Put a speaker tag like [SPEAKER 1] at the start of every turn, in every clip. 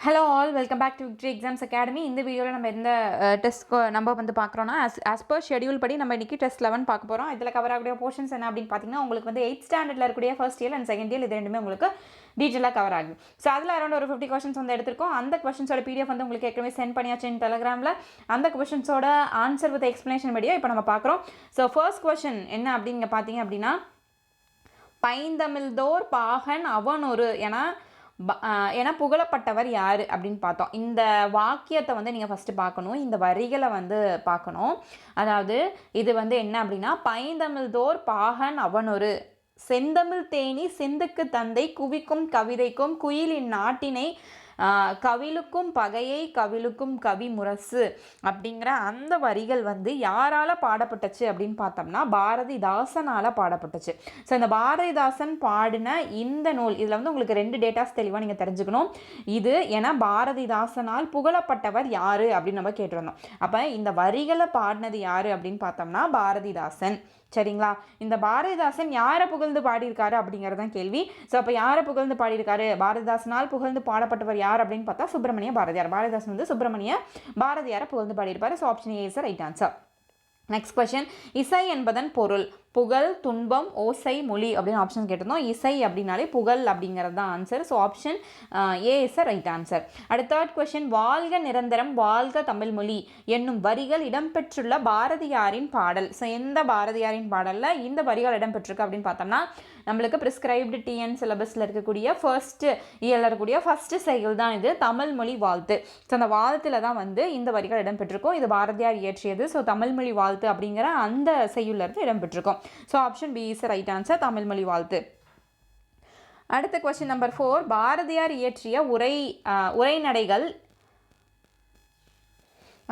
[SPEAKER 1] Hello all, welcome back to Victory Exams Academy. இந்த வீடியோவில் நம்ம எந்த டெஸ்ட் நம்ம வந்து பார்க்குறோன்னா ஆஸ் பர் ஷெடியூல் படி நம்ம இன்றைக்கி டெஸ்ட் 11 பார்க்க போகிறோம். இதில் கவர் ஆகக்கூடிய போர்ஷன்ஸ் என்ன அப்படின்னு பார்த்தீங்கன்னா, உங்களுக்கு வந்து 8th ஸ்டாண்டர்டில் இருக்கக்கூடிய first year and second year இது ரெண்டுமே உங்களுக்கு டீட்டெயிலாக கவர் ஆகும். ஸோ அதில் அரௌண்ட் ஒரு 50 கொஷின்ஸ் வந்து எடுத்திருக்கோம். அந்த கொஷின்ஸோட பிடிஎஃப் வந்து உங்களுக்கு ஏற்கனவே சென்ட் பண்ணியாச்சு இன் டெலிகிராமில். அந்த கொஷின்ஸோட ஆன்சர் வித் எக்ஸ்ப்ளனேஷன் படியாக இப்போ நம்ம பார்க்குறோம். ஸோ ஃபர்ஸ்ட் கொஷின் என்ன அப்படின்னு பார்த்தீங்க அப்படின்னா, பைந்தமிழ்தோர் பாகன் அவனொரு என புகழப்பட்டவர் யார் அப்படின்னு பார்த்தோம். இந்த வாக்கியத்தை வந்து நீங்கள் ஃபஸ்ட்டு பார்க்கணும், இந்த வரிகளை வந்து பார்க்கணும். அதாவது இது வந்து என்ன அப்படின்னா, பைந்தமிழ்தோர் பாகன் அவனொரு, செந்தமிழ் தேனி சிந்துக்கு தந்தை குவிக்கும் கவிதைக்கும் குயிலின் நாட்டினை கவிழுக்கும் பகையை கவிழுக்கும் கவி முரசு அப்படிங்கிற அந்த வரிகள் வந்து யாரால் பாடப்பட்டுச்சு அப்படின்னு பார்த்தோம்னா பாரதிதாசனால் பாடப்பட்டுச்சு. ஸோ இந்த பாரதிதாசன் பாடின இந்த நூல், இதில் வந்து உங்களுக்கு 2 டேட்டாஸ் தெளிவாக நீங்கள் தெரிஞ்சுக்கணும். இது ஏன்னா பாரதிதாசனால் புகழப்பட்டவர் யார் அப்படின்னு நம்ம கேட்டிருந்தோம். அப்போ இந்த வரிகளை பாடினது யார் அப்படின்னு பார்த்தோம்னா பாரதிதாசன். சரிங்களா? இந்த பாரதிதாசன் யாரை புகழ்ந்து பாடியிருக்காரு அப்படிங்கிறதான் கேள்வி. ஸோ அப்போ யாரை புகழ்ந்து பாடியிருக்காரு, பாரதிதாசனால் புகழ்ந்து பாடப்பட்டவர் யார் அப்படின்னு பார்த்தா சுப்பிரமணிய பாரதியார். பாரதிதாசன் வந்து சுப்பிரமணிய பாரதியாரை புகழ்ந்து பாடியிருப்பார். So option A is the right answer. Next question, இசை என்பதன் பொருள் புகழ், துன்பம், ஓசை, மொழி அப்படின்னு ஆப்ஷன் கேட்டிருந்தோம். இசை அப்படின்னாலே புகழ் அப்படிங்கிறது தான் answer. So option A is the right answer. அடுத்த தேர்ட் கொஸ்டின், வாழ்க நிரந்தரம் வாழ்க தமிழ்மொழி என்னும் வரிகள் இடம்பெற்றுள்ள பாரதியாரின் பாடல். ஸோ எந்த பாரதியாரின் பாடலில் இந்த வரிகள் இடம்பெற்றிருக்கு அப்படின்னு பார்த்தோம்னா, நம்மளுக்கு ப்ரிஸ்கிரைப்டு டிஎன் சிலபஸில் இருக்கக்கூடிய ஃபர்ஸ்ட் இயரில் இருக்கக்கூடிய ஃபர்ஸ்ட் சைக்கிள் தான் இது, தமிழ்மொழி வாழ்த்து. ஸோ அந்த வாழ்த்தில் தான் வந்து இந்த வரிகள் இடம்பெற்றிருக்கும். இது பாரதியார் இயற்றியது. ஸோ தமிழ்மொழி வாழ்த்து அப்படிங்கிற அந்த செய்யுள்ளிருந்து இடம்பெற்றிருக்கும். So option B is right answer, தமிழ்மொழி வாழ்த்து. அடுத்த கொஸ்டின் நம்பர் 4, பாரதியார் இயற்றிய உரைநடைகள்.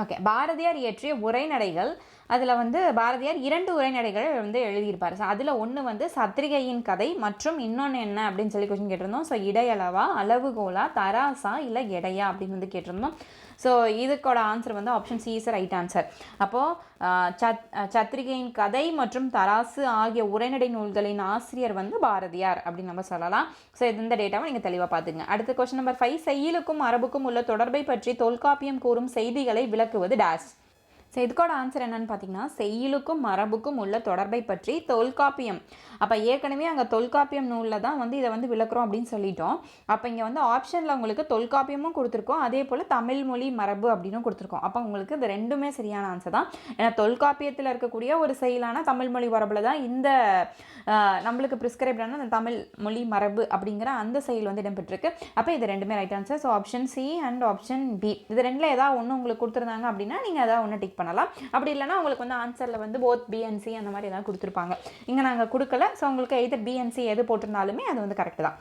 [SPEAKER 1] ஓகே, பாரதியார் இயற்றிய உரைநடைகள், அதில் வந்து பாரதியார் 2 உரைநடைகள் வந்து எழுதியிருப்பார். ஸோ அதில் ஒன்று வந்து சத்திரிகையின் கதை மற்றும் இன்னொன்று என்ன அப்படின்னு சொல்லி கொஸ்டின் கேட்டிருந்தோம். ஸோ இடையளவா, அளவுகோலா, தராசா இல்லை எடையா அப்படின்னு வந்து கேட்டிருந்தோம். ஸோ இதுக்கோட ஆன்சர் வந்து option C is right answer. அப்போது சத்திரிகையின் கதை மற்றும் தராசு ஆகிய உரைநடை நூல்களின் ஆசிரியர் வந்து பாரதியார் அப்படின்னு நம்ம சொல்லலாம். ஸோ இந்த டேட்டாவை நீங்கள் தெளிவாக பார்த்துங்க. அடுத்த கொஸ்டின் நம்பர் 5, செய்யுளுக்கும் மரபுக்கும் உள்ள தொடர்பை பற்றி தொல்காப்பியம் கூறும் செய்திகளை விளக்குவது டேஷ். ஸோ இதுக்கோட ஆன்சர் என்னன்னு பார்த்தீங்கன்னா, செய்யுளுக்கும் மரபுக்கும் உள்ள தொடர்பை பற்றி தொல்காப்பியம். அப்போ ஏற்கனவே அங்கே தொல்காப்பியம் நூலில் தான் வந்து இதை வந்து விளக்குறோம் அப்படின்னு சொல்லிட்டோம். அப்போ இங்கே வந்து ஆப்ஷனில் உங்களுக்கு தொல்காப்பியமும் கொடுத்துருக்கோம், அதே போல் தமிழ்மொழி மரபு அப்படின்னு கொடுத்துருக்கோம். அப்போ உங்களுக்கு இது ரெண்டுமே சரியான ஆன்சர் தான். ஏன்னா தொல்காப்பியத்தில் இருக்கக்கூடிய ஒரு செயலான தமிழ்மொழி மரபில் தான் இந்த நம்மளுக்கு ப்ரிஸ்கிரைப்டான அந்த தமிழ்மொழி மரபு அப்படிங்கிற அந்த செயல் வந்து இடம்பெற்றிருக்கு. அப்போ இது ரெண்டுமே right answer. So option C and option B, இது ரெண்டில் ஏதாவது ஒன்று உங்களுக்கு கொடுத்துருந்தாங்க அப்படின்னா நீங்கள் ஏதாவது ஒன்று டிக் பண்ணலாம். அப்படி இல்லைனா உங்களுக்கு வந்து ஆன்சரில் வந்து போத் பி அண்ட் சி அந்த மாதிரி ஏதாவது கொடுத்துருப்பாங்க. இங்கே நாங்கள் கொடுக்கல. ஸோ உங்களுக்கு எய்தர் பி அண்ட் சி எது போட்டிருந்தாலுமே அது வந்து கரெக்ட் தான்.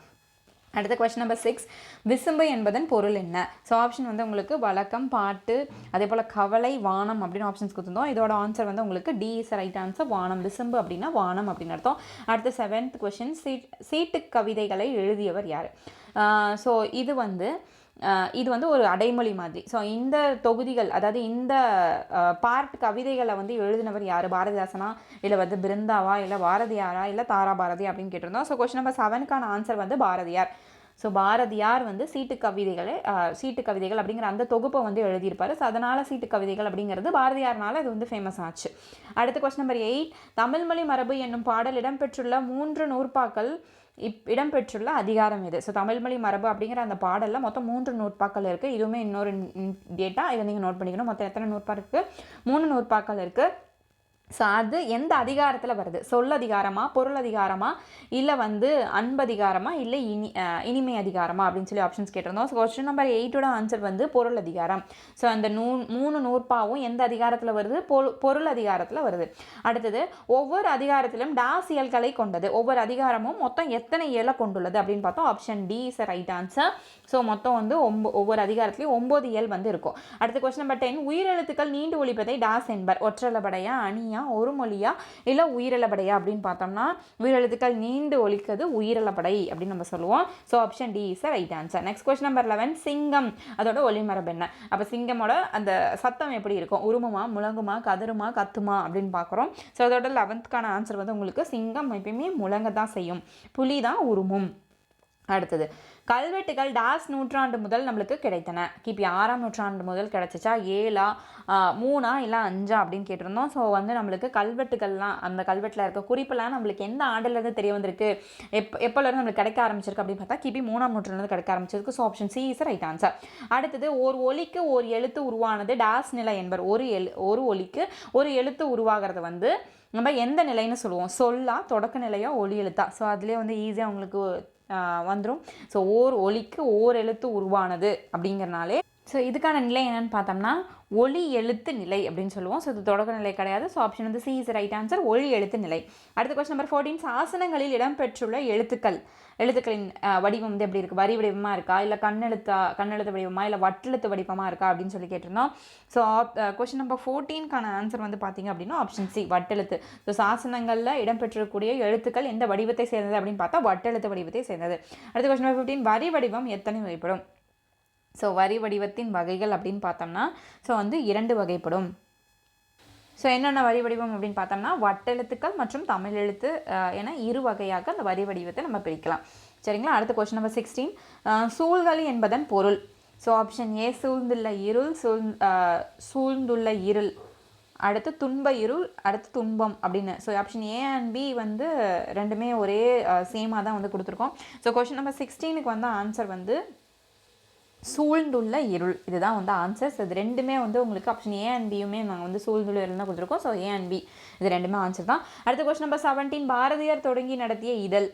[SPEAKER 1] அடுத்த கொஸ்டின் நம்பர் 6, விசும்பு என்பதன் பொருள் என்ன? ஸோ ஆப்ஷன் வந்து உங்களுக்கு வழக்கம், பாட்டு, அதே போல் கவலை, வானம் அப்படின்னு ஆப்ஷன்ஸ் கொடுத்துருந்தோம். இதோட ஆன்சர் வந்து உங்களுக்கு டி இஸ் ரைட் ஆன்சர், வானம். விசும்பு அப்படின்னா வானம் அப்படின்னு அர்த்தம். அடுத்த 7th கொஸ்டின், சீட்டு கவிதைகளை எழுதியவர் யார்? ஸோ இது வந்து ஒரு அடைமொழி மாதிரி. ஸோ இந்த தொகுதிகள், அதாவது இந்த பார்ட் கவிதைகளை வந்து எழுதினவர் யார்? பாரதிதாசனா இல்லை வந்து பிருந்தாவா இல்லை பாரதியாரா இல்லை தாரா பாரதி அப்படின்னு கேட்டிருந்தோம். ஸோ கொஸ்டின் நம்பர் 7க்கான ஆன்சர் வந்து பாரதியார். ஸோ பாரதியார் வந்து சீட்டு கவிதைகள் அப்படிங்கிற அந்த தொகுப்பை வந்து எழுதியிருப்பார். ஸோ அதனால் சீட்டு கவிதைகள் அப்படிங்கிறது பாரதியார்னால இது வந்து ஃபேமஸ் ஆச்சு. அடுத்த கொஸ்டின் நம்பர் 8, தமிழ்மொழி மரபு என்னும் பாடல் இடம்பெற்றுள்ள 3 நூற்பாக்கள் இடம்பெற்றுள்ள அதிகாரம் இது. ஸோ தமிழ்மொழி மரபு அப்படிங்கிற அந்த பாடலில் மொத்தம் 3 நூற்பாக்கள் இருக்குது. இதுவுமே இன்னொரு டேட்டா, இதை நீங்கள் நோட் பண்ணிக்கணும். மொத்தம் எத்தனை நூற்பா இருக்குது? 3 நூற்பாக்கள் இருக்குது. ஸோ அது எந்த அதிகாரத்தில் வருது? சொல்லதிகாரமா, பொருள் அதிகாரமா, இல்லை வந்து அன்பதிகாரமா, இல்லை இனிமை அதிகாரமா அப்படின்னு சொல்லி ஆப்ஷன்ஸ் கேட்டிருந்தோம். ஸோ கொஸ்டின் நம்பர் 8ஓட ஆன்சர் வந்து பொருள் அதிகாரம். ஸோ அந்த 3 நூற்பாவும் எந்த அதிகாரத்தில் வருது? பொருள் அதிகாரத்தில் வருது. அடுத்தது, ஒவ்வொரு அதிகாரத்திலும் டாஸ் இயல்களை கொண்டது. ஒவ்வொரு அதிகாரமும் மொத்தம் எத்தனை இயலை கொண்டுள்ளது அப்படின்னு பார்த்தோம். Option D is right answer. So மொத்தம் வந்து ஒவ்வொரு அதிகாரத்துலையும் 9 இயல் வந்து இருக்கும். அடுத்த கொஸ்டின் நம்பர் 10, உயிரெழுத்துக்கள் நீண்டு ஒலிப்பதை டாஸ் என்பர். ஒற்றளபடையா, அணியா, ஒரு மொழியா இல்லை உயிரிழப்படையா அப்படின்னு பார்த்தோம்னா, உயிரெழுத்துக்கள் நீண்டு ஒலிக்கிறது உயிரிழப்படை அப்படின்னு நம்ம சொல்லுவோம். So option D is right answer. Next question number 11, சிங்கம் அதோட ஒலிமரபு என்ன? அப்போ சிங்கமோட அந்த சத்தம் எப்படி இருக்கும்? உருமுமா, முழங்குமா, கதருமா, கத்துமா அப்படின்னு பார்க்குறோம். ஸோ அதோட 11க்கான ஆன்சர் வந்து உங்களுக்கு சிங்கம் எப்பயுமே முழங்க தான் செய்யும், புலி தான் உருமும். அடுத்தது, கல்வெட்டுகள் டாஸ் நூற்றாண்டு முதல் நம்மளுக்கு கிடைத்தன. கிபி 6ஆம் நூற்றாண்டு முதல் கிடைச்சிச்சா, 7ஆ, 3ஆ இல்லை 5ஆ அப்படின்னு கேட்டிருந்தோம். ஸோ வந்து நம்மளுக்கு கல்வெட்டுகள்லாம், அந்த கல்வெட்டில் இருக்க குறிப்பெல்லாம் நம்மளுக்கு எந்த ஆண்டுலேருந்து தெரிய வந்திருக்கு, எப்போலேருந்து நம்மளுக்கு கிடைக்க ஆரம்பிச்சிருக்கு அப்படின்னு பார்த்தா கிபி 3ஆம் நூற்றாண்டுலேருந்து கிடைக்க ஆரம்பிச்சிருக்கு. So option C is right answer. அடுத்தது, ஒரு ஒலிக்கு ஒரு எழுத்து உருவானது டாஸ் நிலை என்பர். ஒரு ஒலிக்கு ஒரு எழுத்து உருவாகிறது வந்து நம்ம எந்த நிலைன்னு சொல்லுவோம்? சொல்லா, தொடக்க நிலையா, ஒலி எழுத்தா? ஸோ அதுலேயே வந்து ஈஸியாக உங்களுக்கு வந்துடும். ஸோ ஓர் ஒலிக்கு ஓர் எழுத்து உருவானது அப்படிங்கிறனாலே ஸோ இதுக்கான நிலை என்னென்னு பார்த்தோம்னா ஒலி எழுத்து நிலை அப்படின்னு சொல்லுவோம். ஸோ இது தொடக்க நிலை கிடையாது. ஸோ ஆப்ஷன் வந்து சி இஸ் ரைட் ஆன்சர், ஒலி எழுத்து நிலை. அடுத்த கொஸ்டின் நம்பர் 14, சாசனங்களில் இடம்பெற்றுள்ள எழுத்துக்களின் வடிவம் வந்து எப்படி இருக்குது? வரி வடிவமாக இருக்கா, இல்லை கண்ணெழுத்து வடிவமா, இல்லை வட்டெழுத்து வடிவமாக இருக்கா அப்படின்னு சொல்லி கேட்டிருந்தோம். ஸோ கொஸ்டின் நம்பர் 14க்கான ஆன்சர் வந்து பார்த்தீங்க அப்படின்னா ஆப்ஷன் சி, வட்டெழுத்து. ஸோ சாசனங்களில் இடம்பெற்றக்கூடிய எழுத்துக்கள் எந்த வடிவத்தை சேர்ந்தது அப்படின்னு பார்த்தா வட்டெழுத்து வடிவத்தை சேர்ந்தது. அடுத்த கொஸ்டின் நம்பர் 15, வரி வடிவம் எத்தனை வகைப்படும்? ஸோ வரி வடிவத்தின் வகைகள் அப்படின்னு பார்த்தோம்னா ஸோ வந்து 2 வகைப்படும். ஸோ என்னென்ன வரி வடிவம் அப்படின்னு பார்த்தோம்னா வட்டெழுத்துக்கள் மற்றும் தமிழ் எழுத்து என 2 வகையாக அந்த வரி வடிவத்தை நம்ம பிரிக்கலாம். சரிங்களா? அடுத்த கொஸ்டின் நம்பர் 16, சூழ்களி என்பதன் பொருள். ஸோ ஆப்ஷன் ஏ சூழ்ந்துள்ள இருள், சூழ்ந்துள்ள இருள், அடுத்து துன்ப இருள், அடுத்து துன்பம் அப்படின்னு. So option A and B வந்து ரெண்டுமே ஒரே சேமாக தான் வந்து கொடுத்துருக்கோம். ஸோ கொஸ்டின் நம்பர் 16க்கு வந்து ஆன்சர் வந்து சூழ்ந்துள்ள இருள், இதுதான் வந்து ஆன்சர்ஸ். இது ரெண்டுமே வந்து உங்களுக்கு ஆப்ஷன் ஏ அண்ட் பியுமே நாங்கள் வந்து சூழ்ந்துள்ள இருள் தான் கொடுத்துருக்கோம். ஸோ ஏ அண்ட் பி இது ரெண்டுமே ஆன்சர் தான். அடுத்த கொஸ்டின் நம்பர் 17, பாரதியார் தொடங்கி நடத்திய இதழ்.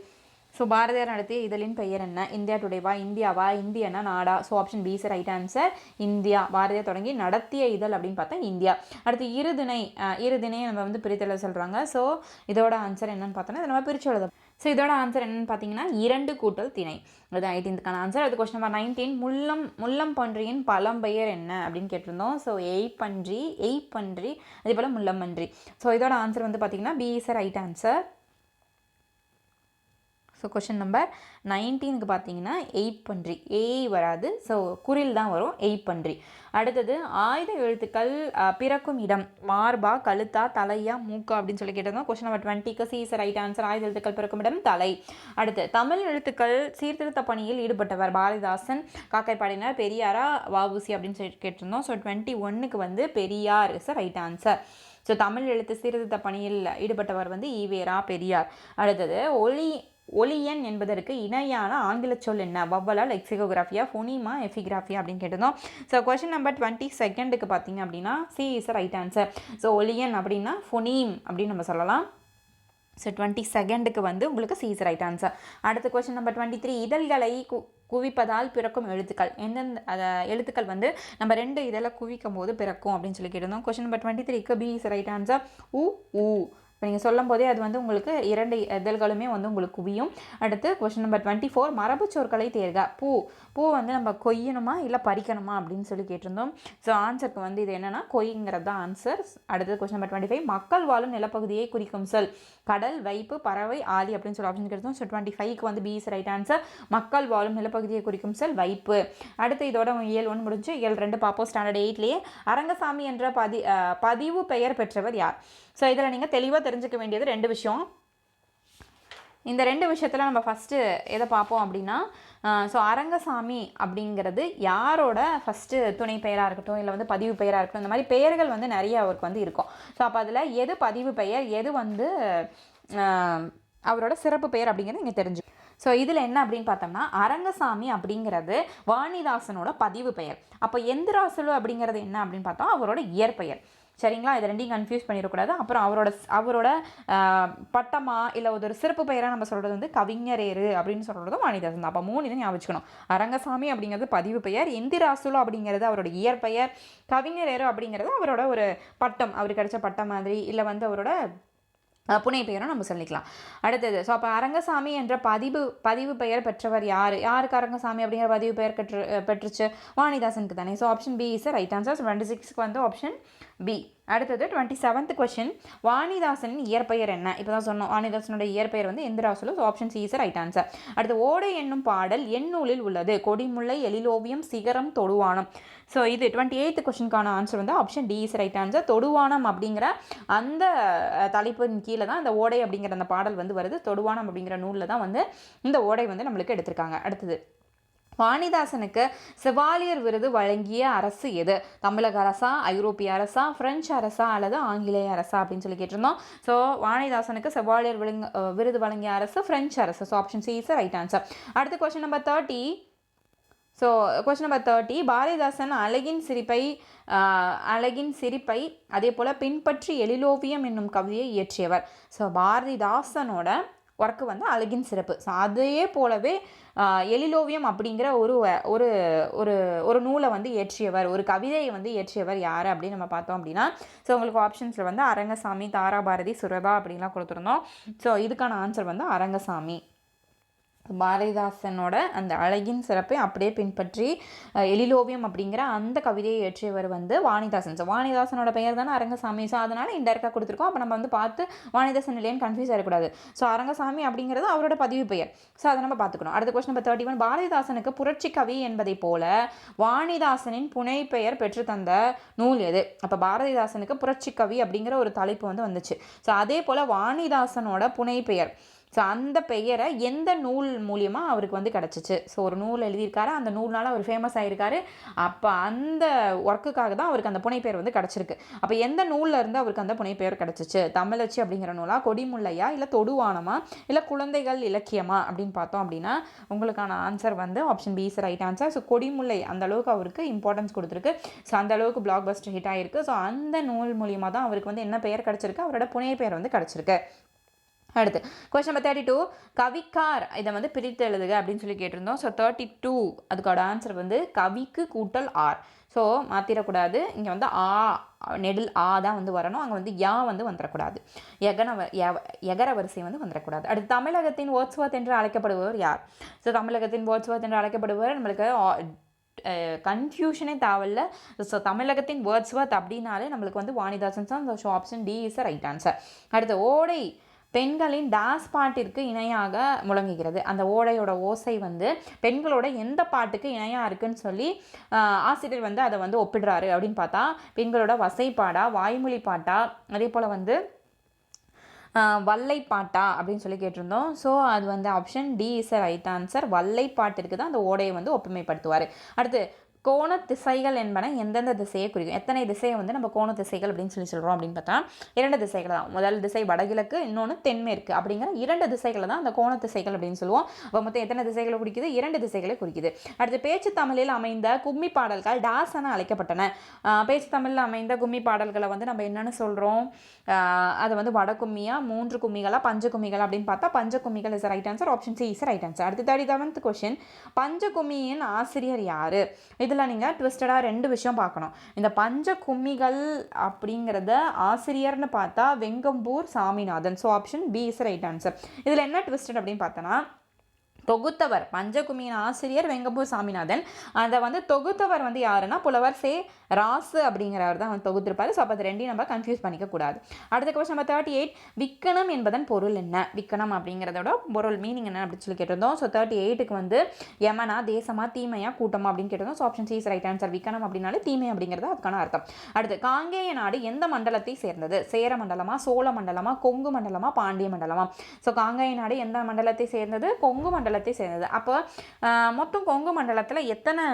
[SPEAKER 1] ஸோ பாரதியார் நடத்திய இதழின் பெயர் என்ன? இந்தியா டுடேவா, இந்தியாவா, இந்தியனா, நாடா? So option B is right answer, India. Bharathiyar தொடங்கி நடத்திய இதழ் அப்படின்னு பார்த்தா இந்தியா. அடுத்து இருதிணை நம்ம வந்து பிரித்தெழுத சொல்கிறாங்க. ஸோ இதோட ஆன்சர் என்னன்னு பார்த்தோன்னா இதை நம்ம பிரித்து எழுதும். ஸோ இதோட ஆன்சர் என்னென்னு பார்த்தீங்கன்னா 2 கூட்டல் திணை. அது 18க்கான ஆன்சர். அது கொஸ்டின் நம்பர் 19, முள்ளம்பன்றியின் பழம்பெயர் என்ன அப்படின்னு கேட்டிருந்தோம். ஸோ எய்ப்பன்றி, அதே போல் முள்ளம்பன்றி. ஸோ இதோட ஆன்சர் வந்து பார்த்தீங்கன்னா B is right answer. So question number 19க்கு பார்த்தீங்கன்னா எய்ப்பன்றி, ஏய் வராது, ஸோ குரில் தான் வரும், எய்ப்பன்றி. அடுத்தது, ஆயுத எழுத்துக்கள் பிறக்கும் இடம் மார்பா, கழுத்தா, தலையா, மூக்கா அப்படின்னு சொல்லி கேட்டிருந்தோம். கொஸ்டின் நம்பர் 20க்கு சி இஸ் ரைட் ஆன்சர், ஆயுத எழுத்துக்கள் பிறக்கும் இடம் தலை. அடுத்து, தமிழ் எழுத்துக்கள் சீர்திருத்த பணியில் ஈடுபட்டவர் பாரதிதாசன், காக்கைப்பாடினார், பெரியாரா, வஉசி அப்படின்னு சொல்லி கேட்டிருந்தோம். ஸோ 21க்கு வந்து Periyar is right answer. So Tamil எழுத்து சீர்திருத்த பணியில் ஈடுபட்டவர் வந்து ஈவேரா, பெரியார். அடுத்தது, ஒலியன் என்பதற்கு இணையான ஆங்கில சொல் என்ன? வவ்வலா, லெக்சிகோகிராஃபியா, ஃபோனிமா, எஃபிகிராஃபியா அப்படின்னு கேட்டிருந்தோம். ஸோ கொஸ்டின் நம்பர் 22க்கு பார்த்தீங்க அப்படின்னா C is right answer. So ஒலியன் அப்படின்னா ஃபோனீம் அப்படின்னு நம்ம சொல்லலாம். ஸோ 22க்கு வந்து உங்களுக்கு சி இஸ் ரைட் ஆன்சர். அடுத்த கொஸ்டின் நம்பர் 23, இதழ்களை குவிப்பதால் பிறக்கும் எழுத்துக்கள். எந்தெந்த எழுத்துக்கள் வந்து நம்ம 2 இதழை குவிக்கும் போது பிறக்கும் அப்படின்னு சொல்லி கேட்டிருந்தோம். கொஸ்டின் நம்பர் 23க்கு பி இஸ் ரைட் ஆன்சர், ஊ. இப்போ நீங்கள் சொல்லும் போதே அது வந்து உங்களுக்கு 2 இதழ்களுமே வந்து உங்களுக்கு குவியும். அடுத்து கொஸ்டின் நம்பர் 24, மரபு சொற்களை தேர்க. பூ வந்து நம்ம கொய்யணுமா இல்லை பறிக்கணுமா அப்படின்னு சொல்லி கேட்டிருந்தோம். ஸோ ஆன்சருக்கு வந்து இது என்னென்னா கொய்ங்கிறது தான் ஆன்சர். அடுத்தது கொஸ்டின் நம்பர் 25, மக்கள் வாழும் நிலப்பகுதியை குறிக்கும் சொல். கடல், வைப்பு, பறவை, ஆலி அப்படின்னு சொல்லி ஆப்ஷன் கேட்டிருந்தோம். ஸோ 25க்கு வந்து பி இஸ் ரைட் ஆன்சர், மக்கள் வாழும் நிலப்பகுதியை குறிக்கும் சொல் வைப்பு. அடுத்து இதோட இயல் 1 முடிஞ்சு இயல் 2 பார்ப்போம். ஸ்டாண்டர்ட் 8லேயே அரங்கசாமி என்ற பதிவு பெயர் பெற்றவர் யார்? ஸோ இதில் நீங்கள் தெளிவாக தெரிஞ்சுக்க வேண்டியது 2 விஷயம். இந்த 2 விஷயத்தில் நம்ம ஃபஸ்ட்டு எதை பார்ப்போம் அப்படின்னா, ஸோ அரங்கசாமி அப்படிங்கிறது யாரோட ஃபஸ்ட்டு துணை பெயராக இருக்கட்டும், இல்லை வந்து பதிவு பெயராக இருக்கட்டும், இந்த மாதிரி பெயர்கள் வந்து நிறைய அவருக்கு வந்து இருக்கும். ஸோ அப்போ அதில் எது பதிவு பெயர், எது வந்து அவரோட சிறப்பு பெயர் அப்படிங்கிறது நீங்கள் தெரிஞ்சு. ஸோ இதில் என்ன அப்படின்னு பார்த்தோம்னா, அரங்கசாமி அப்படிங்கிறது வாணிதாசனோட பதிவு பெயர். அப்போ எந்திராசுலு அப்படிங்கிறது என்ன அப்படின்னு பார்த்தோம், அவரோட இயற்பெயர். சரிங்களா? இது 2யும் கன்ஃபியூஸ் பண்ணிடக்கூடாது. அப்புறம் அவரோட பட்டமா இல்லை ஒரு சிறப்பு பெயராக நம்ம சொல்கிறது வந்து கவிஞரேறு அப்படின்னு சொல்கிறதும் வாணிதாசன் தான். அப்போ 3 இதை ஞாபகம் வச்சுக்கணும். அரங்கசாமி அப்படிங்கிறது பதிவு பெயர், எந்திராசுலு அப்படிங்கிறது அவரோட இயற்பெயர், கவிஞரேறு அப்படிங்கிறது அவரோட ஒரு பட்டம், அவருக்கு கிடைச்ச பட்டம் மாதிரி, இல்லை வந்து அவரோட புனை பெயரும் நம்ம சொல்லிக்கலாம். அடுத்தது, ஸோ அப்போ அரங்கசாமி என்ற பதிவு பெயர் பெற்றவர் யாருக்கு அரங்கசாமி அப்படிங்கிற பதிவு பெயர் பெற்றுச்சு? வாணிதாசனுக்கு தானே. So option B is right answer. 26க்கு வந்து ஆப்ஷன் பி. அடுத்தது 27th கொஸ்டின், வாணிதாசனின் இயற்பெயர் என்ன? இப்போ தான் சொன்னோம், வாணிதாசனோட இயற்பெயர் வந்து Ethirajulu. So option C is right answer. அடுத்து, ஓடை என்னும் பாடல் எந்நூலில் உள்ளது? கொடிமுல்லை, எழிலோவியம், சிகரம், தொடுவானம். ஸோ இது 28th கொஸ்டினுக்கான ஆன்சர் வந்து option D is right answer. தொடுவானம் அப்படிங்கிற அந்த தலைப்பின் கீழே தான் இந்த ஓடை அப்படிங்கிற அந்த பாடல் வந்து வருது. தொடுவானம் அப்படிங்கிற நூலில் தான் வந்து இந்த ஓடை வந்து நம்மளுக்கு எடுத்திருக்காங்க. அடுத்தது, வாணிதாசனுக்கு செவாலியர் விருது வழங்கிய அரசு எது? தமிழக அரசா, ஐரோப்பிய அரசா, பிரெஞ்சு அரசா அல்லது ஆங்கிலேய அரசா அப்படின்னு சொல்லி கேட்டிருந்தோம். ஸோ வாணிதாசனுக்கு செவாலியர் விருது வழங்கிய அரசு பிரெஞ்சு அரசு. So option C is right answer. அடுத்த question number 30. So question number 30, Bharathidasan அழகின் சிரிப்பை அதே போல் பின்பற்றி எழிலோவியம் என்னும் கவிதையை இயற்றியவர். ஸோ பாரதிதாசனோட ஒர்க்கு வந்து அழகின் சிறப்பு. ஸோ அதே போலவே எழிலோவியம் அப்படிங்கிற ஒரு ஒரு ஒரு ஒரு நூலை வந்து இயற்றியவர், ஒரு கவிதையை வந்து இயற்றியவர் யார் அப்படின்னு நம்ம பார்த்தோம் அப்படின்னா, ஸோ உங்களுக்கு ஆப்ஷன்ஸில் வந்து அரங்கசாமி, தாராபாரதி, சுரதா அப்படின்லாம் கொடுத்துருந்தோம். ஸோ இதுக்கான ஆன்சர் வந்து அரங்கசாமி. பாரதிதாசனோட அந்த அழகின் சிறப்பை அப்படியே பின்பற்றி எழிலோவியம் அப்படிங்கிற அந்த கவிதையை இயற்றியவர் வந்து வாணிதாசன். ஸோ வாணிதாசனோட பெயர் தானே அரங்கசாமி. ஸோ அதனால் இன்டெரக்டாக கொடுத்துருக்கோம். அப்போ நம்ம வந்து பார்த்து வாணிதாசன் இல்லைன்னு கன்ஃபியூஸ் ஆகக்கூடாது. ஸோ அரங்கசாமி அப்படிங்கிறது அவரோட பதிவு பெயர். ஸோ அதை நம்ம பார்த்துக்கணும். அடுத்த கொஸ்டின் நம்பர் 31, பாரதிதாசனுக்கு புரட்சி கவி என்பதை போல வாணிதாசனின் புனை பெயர் பெற்று தந்த நூல் எது? அப்போ பாரதிதாசனுக்கு புரட்சி கவி அப்படிங்கிற ஒரு தலைப்பு வந்து வந்துச்சு. ஸோ அதே போல் வாணிதாசனோட புனை பெயர், ஸோ அந்த பெயரை எந்த நூல் மூலியமாக அவருக்கு வந்து கிடச்சிச்சு? ஸோ ஒரு நூல் எழுதியிருக்காரு, அந்த நூல்னால அவர் ஃபேமஸ் ஆகிருக்காரு. அப்போ அந்த ஒர்க்குக்காக தான் அவருக்கு அந்த புனைப்பெயர் வந்து கிடச்சிருக்கு. அப்போ எந்த நூலில் இருந்து அவருக்கு அந்த புனைப்பெயர் கிடச்சிச்சு? தமிழச்சி அப்படிங்கிற நூலா, கொடிமுல்லையா, இல்லை தொடுவானமா, இல்லை குழந்தைகள் இலக்கியமா அப்படின்னு பார்த்தோம் அப்படின்னா உங்களுக்கான ஆன்சர் வந்து option B is right answer. So Kodimullai அந்த அளவுக்கு அவருக்கு இம்பார்ட்டன்ஸ் கொடுத்துருக்கு. ஸோ அந்த அளவுக்கு பிளாக் பஸ்டர் ஹிட் ஆகிருக்கு. ஸோ அந்த நூல் மூலியமாக தான் அவருக்கு வந்து என்ன பெயர் கிடச்சிருக்கு? அவரோட புனைப்பெயர் வந்து கிடச்சிருக்கு. அடுத்து கொஸ்டின் நம்பர் 32, கவிக்கார் இதை வந்து பிரித்து எழுதுக அப்படின்னு சொல்லி கேட்டிருந்தோம். ஸோ 32 அதுக்கோட ஆன்சர் வந்து கவிக்கு கூட்டல் ஆர். ஸோ மாற்றிடக்கூடாது. இங்கே வந்து நெடில் தான் வந்து வரணும். அங்கே வந்து யா வந்து வந்துடக்கூடாது. எகர வரிசை வந்து வந்துடக்கூடாது. அடுத்து தமிழகத்தின் வேர்ட்ஸ்வர்த் என்று அழைக்கப்படுபவர் யார்? ஸோ தமிழகத்தின் வேர்ட்ஸ்வர்த் என்று அழைக்கப்படுபவர் நம்மளுக்கு கன்ஃபியூஷனே தேவையில்ல. ஸோ தமிழகத்தின் வேர்ட்ஸ்வர்த் அப்படின்னாலே நம்மளுக்கு வந்து வாணிதாசன் தான். So option D is right answer. அடுத்து ஓடை பெண்களின் டாஸ் பாட்டிற்கு இணையாக முழங்குகிறது. அந்த ஓடையோட ஓசை வந்து பெண்களோட எந்த பாட்டுக்கு இணையாக இருக்குன்னு சொல்லி ஆசிரியர் வந்து அதை வந்து ஒப்பிடுறாரு அப்படின்னு பார்த்தா, பெண்களோட வசைப்பாடா, வாய்மொழி பாட்டா, அதே போல் வந்து வல்லைப்பாட்டா அப்படின்னு சொல்லி கேட்டிருந்தோம். ஸோ அது வந்து option D is right answer. வல்லைப்பாட்டிற்கு தான் அந்த ஓடையை வந்து ஒப்புமைப்படுத்துவார். அடுத்து கோண திசைகள் என்பன எந்தெந்த திசையை குறிக்கும்? எத்தனை திசையை வந்து நம்ம கோண திசைகள் அப்படின்னு சொல்லி சொல்கிறோம் அப்படின்னு பார்த்தா 2 திசைகள் தான். முதல் திசை வடகிழக்கு, இன்னொன்று தென்மேற்கு அப்படிங்கிற 2 திசைகளை தான் அந்த கோண திசைகள் அப்படின்னு சொல்லுவோம். அப்போ மொத்தம் எத்தனை திசைகளை குறிக்குது? 2 திசைகளை குறிக்குது. அடுத்து பேச்சு தமிழில் அமைந்த கும்மி பாடல்கள் டாஸ் என அழைக்கப்பட்டன. பேச்சு தமிழில் அமைந்த கும்மி பாடல்களை வந்து நம்ம என்னென்னு சொல்கிறோம்? அது வந்து வடகும்மியா, 3 கும்மிகளா, பஞ்ச கும்மிகள் அப்படின்னு பார்த்தா பஞ்ச கும்மிகள் is right answer. Option C is right answer. அடுத்து 37th கொஸ்டின், பஞ்ச கும்மியின் ஆசிரியர் யார்? இதில் நீங்கள் ட்விஸ்டடாக 2 விஷயம் பார்க்கணும். இந்த பஞ்ச கும்மிகள் அப்படிங்கிறத ஆசிரியர்னு பார்த்தா Vengambur Saminathan. So option B is right answer. இதில் என்ன ட்விஸ்டட் அப்படின்னு பார்த்தோன்னா, தொகுத்தவர் பஞ்சகுமியின் ஆசிரியர் வெங்கம்பூர் சாமிநாதன். அதை வந்து தொகுத்தவர் வந்து யாருன்னா புலவர் சே ராசு அப்படிங்கிறவர் தான் வந்து தொகுத்திருப்பாரு. ஸோ அப்போ அது 2 நம்ம கன்ஃபியூஸ் பண்ணிக்க கூடாது. அடுத்த கொஸ்டின் நம்பர் 38, விக்கணம் என்பதன் பொருள் என்ன? விக்கணம் அப்படிங்கிறதோட பொருள் மீனிங் என்ன அப்படின்னு சொல்லி கேட்டிருந்தோம். ஸோ 38க்கு வந்து யமனா, தேசமா, தீமையா, கூட்டமா அப்படின்னு கேட்டிருந்தோம். So option C is right answer. விக்கணம் அப்படின்னாலே தீமை அப்படிங்கிறது அதுக்கான அர்த்தம். அடுத்து காங்கேய நாடு எந்த மண்டலத்தை சேர்ந்தது? சேர மண்டலமா, சோழ மண்டலமா, கொங்கு மண்டலமா, பாண்டிய மண்டலமா? ஸோ காங்கேய நாடு எந்த மண்டலத்தை சேர்ந்தது? கொங்கு மண்டலத்தை சேர்ந்தது. அப்போ மொத்தம் கொங்கு மண்டலத்தில் எத்தனை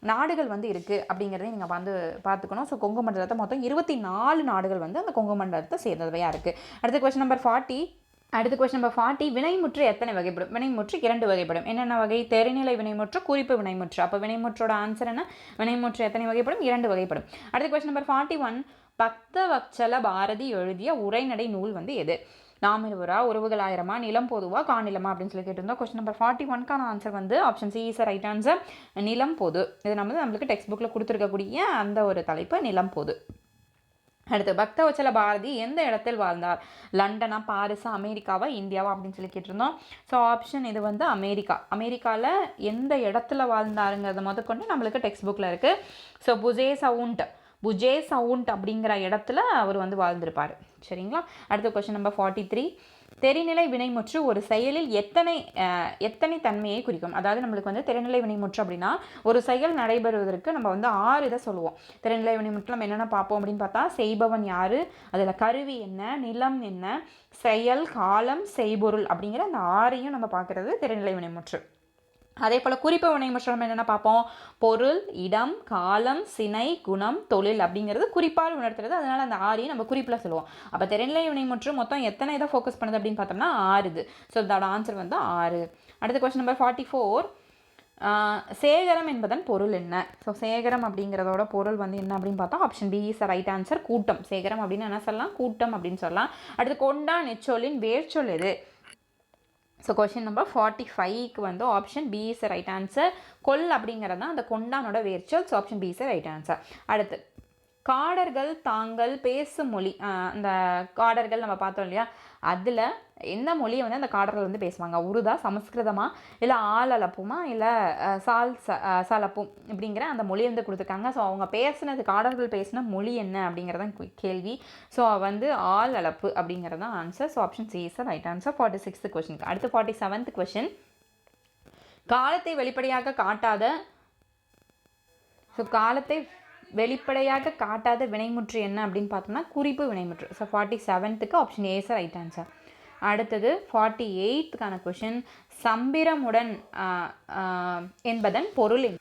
[SPEAKER 1] நாடுகள் வந்து இருக்குது அப்படிங்கிறதையும் நீங்கள் வந்து பார்த்துக்கணும். ஸோ கொங்கு மண்டலத்தை மொத்தம் 24 நாடுகள் வந்து அந்த கொங்கு மண்டலத்தை சேர்ந்தவையாக இருக்குது. அடுத்த கொஸ்டின் நம்பர் 40, வினைமுற்று எத்தனை வகைப்படும்? வினைமுற்று 2 வகைப்படும். என்னென்ன வகை? தெரிநிலை வினைமுற்று, குறிப்பு வினைமுற்று. அப்போ வினைமுற்றோட ஆன்சர் என்ன? வினைமுற்று எத்தனை வகைப்படும்? 2 வகைப்படும். அடுத்த கொஸ்டின் நம்பர் 41, பக்தவத்சல பாரதி எழுதிய உரைநடை நூல் வந்து எது? நாம் இருவரா, உறவுகள் ஆயிரமா, நிலம் பொதுவா, காணிலமா அப்படின்னு சொல்லி கேட்டிருந்தோம். கொஸ்டின் நம்பர் 41க்கான ஆன்சர் வந்து option C is right answer. நிலம் பொது. இது நம்மளுக்கு டெக்ஸ்ட் புக்கில் கொடுத்துருக்கக்கூடிய அந்த ஒரு தலைப்பு நிலம் பொது. அடுத்து பக்தவத்சல பாரதி எந்த இடத்தில் வாழ்ந்தார்? லண்டனா, பாரிஸா, அமெரிக்காவா, இந்தியாவா அப்படின்னு சொல்லி கேட்டிருந்தோம். ஸோ ஆப்ஷன் இது வந்து அமெரிக்கா. அமெரிக்காவில் எந்த இடத்துல வாழ்ந்தாருங்கிறத முதற்கொண்டு நம்மளுக்கு டெக்ஸ்ட் புக்கில் இருக்குது. ஸோ புஜே சவுண்ட் அப்படிங்கிற இடத்துல அவர் வந்து வாழ்ந்திருப்பார். சரிங்களா? அடுத்த கொஸ்டின் நம்பர் 43, தெரிநிலை வினைமுற்று ஒரு செயலில் எத்தனை தன்மையை குறிக்கும்? அதாவது நம்மளுக்கு வந்து தெரிநிலை வினைமுற்று அப்படின்னா ஒரு செயல் நடைபெறுவதற்கு நம்ம வந்து 6 இதை சொல்லுவோம். தெரிநிலை வினைமுற்று நம்ம என்னென்ன பார்ப்போம் அப்படின்னு பார்த்தா, செய்பவன் யார், அதில் கருவி என்ன, நிலம் என்ன, செயல், காலம், செய்பொருள் அப்படிங்கிற அந்த 6ஐயும் நம்ம பார்க்குறது தெரிநிலை வினைமுற்று. அதே போல் குறிப்பு வினைமுற்று நம்ம என்னென்ன பார்ப்போம், பொருள், இடம், காலம், சினை, குணம், தொழில் அப்படிங்கிறது குறிப்பால் உணர்த்துறது. அதனால் அந்த 6ஐயும் நம்ம குறிப்பில் சொல்லுவோம். அப்போ திறநிலை வினைமுற்று மொத்தம் எத்தனை இதை ஃபோக்கஸ் பண்ணுது அப்படின்னு பார்த்தோம்னா 6 இது. ஸோ இதோட ஆன்சர் வந்து 6. அடுத்த கொஸ்டின் நம்பர் 44. சேகரம் என்பதன் பொருள் என்ன? ஸோ சேகரம் அப்படிங்கிறதோட பொருள் வந்து என்ன அப்படின்னு பார்த்தா option B is right answer. கூட்டம். சேகரம் அப்படின்னு என்ன சொல்லலாம், கூட்டம் அப்படின்னு சொல்லலாம். அடுத்து கொண்டான் எச்சொல்லின் வேர்ச்சொல் எது? ஸோ கொஷின் நம்பர் 45க்கு வந்து option B is right answer. கொல் அப்படிங்கிறது தான் அந்த கொண்டானோட வேர்ச்சொல். So option B is right answer. அடுத்து காடர்கள் தாங்கள் பேசும் மொழி. அந்த காடர்கள் நம்ம பார்த்தோம் இல்லையா, அதில் எந்த மொழியை வந்து அந்த காடர்கள் வந்து பேசுவாங்க? உருதா, சமஸ்கிருதமா, இல்லை ஆளலப்புமா, இல்லை சலப்பும் இப்படிங்கிற அந்த மொழி வந்து கொடுத்துருக்காங்க. ஸோ அவங்க பேசுனது, காடர்கள் பேசின மொழி என்ன அப்படிங்கிறதான் கேள்வி. ஸோ வந்து ஆளலப்பு அப்படிங்கிறது தான் answer. So option C is right answer. 46th கொஸ்டினுக்கு. அடுத்து 47th கொஸ்டின். காலத்தை வெளிப்படையாக காட்டாத வினைமுற்று என்ன அப்படின்னு பார்த்தோம்னா குறிப்பு வினைமுற்று. ஸோ 47க்கு option A is right answer. அடுத்தது 48க்கான கொஷின். சம்பிரமுடன் என்பதன் பொருள் என்ன?